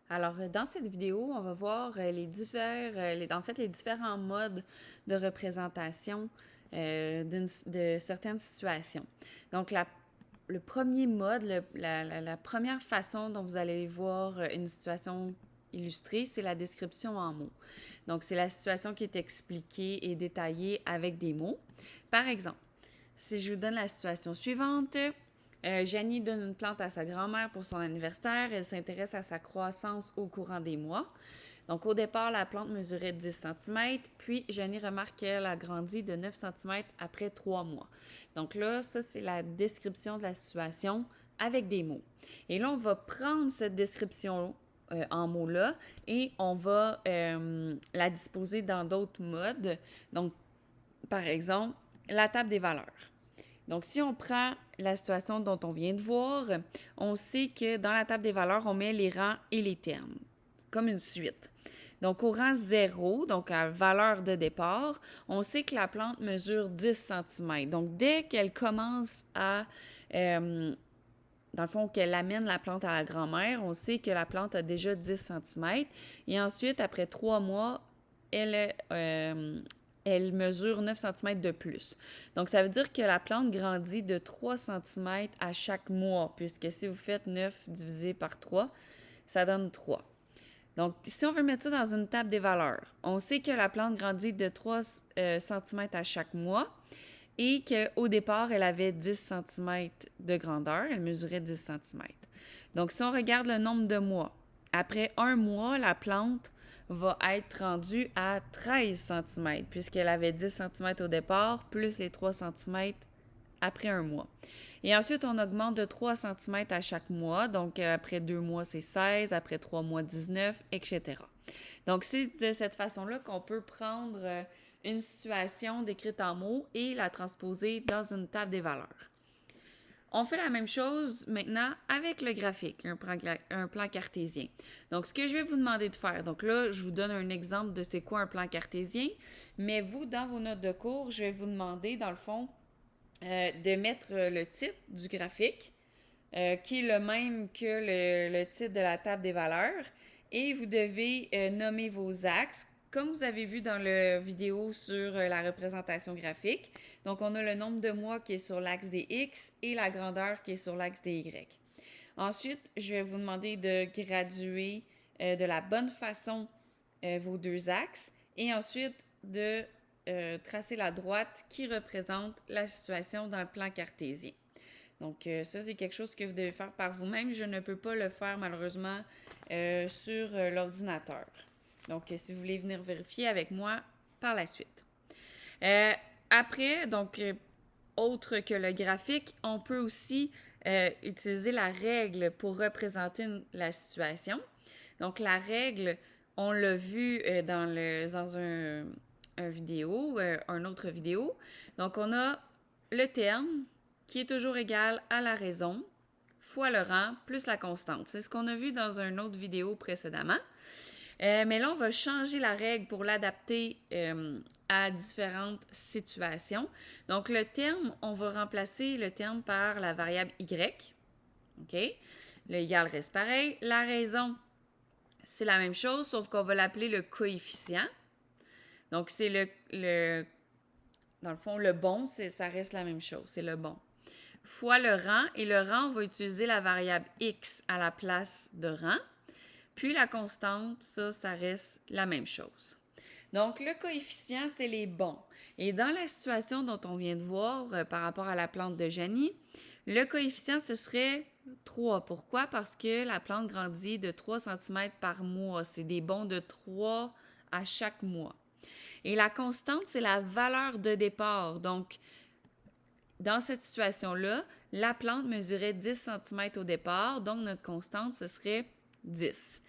Alors, dans cette vidéo, on va voir les différents modes de représentation de certaines situations. Donc, le premier mode, la première façon dont vous allez voir une situation illustrée, c'est la description en mots. Donc, c'est la situation qui est expliquée et détaillée avec des mots. Par exemple, si je vous donne la situation suivante, Janie donne une plante à sa grand-mère pour son anniversaire. Elle s'intéresse à sa croissance au courant des mois. Donc, au départ, la plante mesurait 10 cm, puis Janie remarque qu'elle a grandi de 9 cm après 3 mois. Donc là, ça, c'est la description de la situation avec des mots. Et là, on va prendre cette description en mots-là et on va la disposer dans d'autres modes. Donc, par exemple, la table des valeurs. Donc, si on prend la situation dont on vient de voir, on sait que dans la table des valeurs, on met les rangs et les termes, comme une suite. Donc, au rang 0, donc à valeur de départ, on sait que la plante mesure 10 cm. Donc, dès qu'elle commence à, dans le fond, qu'elle amène la plante à la grand-mère, on sait que la plante a déjà 10 cm. Et ensuite, après 3 mois, elle mesure 9 cm de plus. Donc, ça veut dire que la plante grandit de 3 cm à chaque mois, puisque si vous faites 9 divisé par 3, ça donne 3. Donc, si on veut mettre ça dans une table des valeurs, on sait que la plante grandit de 3 cm à chaque mois et qu'au départ, elle avait 10 cm de grandeur, elle mesurait 10 cm. Donc, si on regarde le nombre de mois, après un mois, la plante va être rendue à 13 cm, puisqu'elle avait 10 cm au départ, plus les 3 cm après un mois. Et ensuite, on augmente de 3 cm à chaque mois. Donc, après 2 mois, c'est 16, après 3 mois, 19, etc. Donc, c'est de cette façon-là qu'on peut prendre une situation décrite en mots et la transposer dans une table des valeurs. On fait la même chose maintenant avec le graphique, un plan cartésien. Donc, ce que je vais vous demander de faire, donc là, je vous donne un exemple de c'est quoi un plan cartésien, mais vous, dans vos notes de cours, je vais vous demander, dans le fond, de mettre le titre du graphique, qui est le même que le titre de la table des valeurs, et vous devez nommer vos axes, comme vous avez vu dans la vidéo sur la représentation graphique. Donc, on a le nombre de mois qui est sur l'axe des X et la grandeur qui est sur l'axe des Y. Ensuite, je vais vous demander de graduer de la bonne façon vos deux axes et ensuite de tracer la droite qui représente la situation dans le plan cartésien. Donc, ça, c'est quelque chose que vous devez faire par vous-même. Je ne peux pas le faire, malheureusement, sur l'ordinateur. Donc, si vous voulez venir vérifier avec moi par la suite. Après, donc, autre que le graphique, on peut aussi utiliser la règle pour représenter la situation. Donc, la règle, on l'a vu dans un vidéo, un autre vidéo. Donc, on a le terme qui est toujours égal à la raison fois le rang plus la constante. C'est ce qu'on a vu dans une autre vidéo précédemment. Mais là, on va changer la règle pour l'adapter à différentes situations. Donc, le terme, on va remplacer le terme par la variable y. OK? Le égal reste pareil. La raison, c'est la même chose, sauf qu'on va l'appeler le coefficient. Donc, c'est dans le fond, le bon, ça reste la même chose, c'est le bon. Fois le rang, et le rang, on va utiliser la variable x à la place de rang. Puis la constante, ça reste la même chose. Donc, le coefficient, c'est les bons. Et dans la situation dont on vient de voir par rapport à la plante de Janie, le coefficient, ce serait 3. Pourquoi? Parce que la plante grandit de 3 cm par mois. C'est des bons de 3 à chaque mois. Et la constante, c'est la valeur de départ. Donc, dans cette situation-là, la plante mesurait 10 cm au départ, donc notre constante, ce serait 10.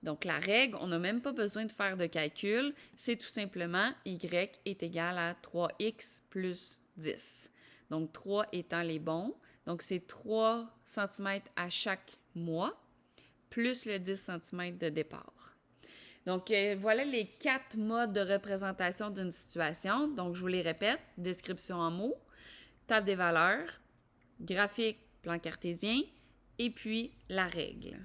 Donc, la règle, on n'a même pas besoin de faire de calcul, c'est tout simplement y est égal à 3x plus 10. Donc, 3 étant les bons, donc c'est 3 cm à chaque mois, plus le 10 cm de départ. Donc, voilà les 4 modes de représentation d'une situation. Donc, je vous les répète, description en mots, table des valeurs, graphique, plan cartésien, et puis la règle.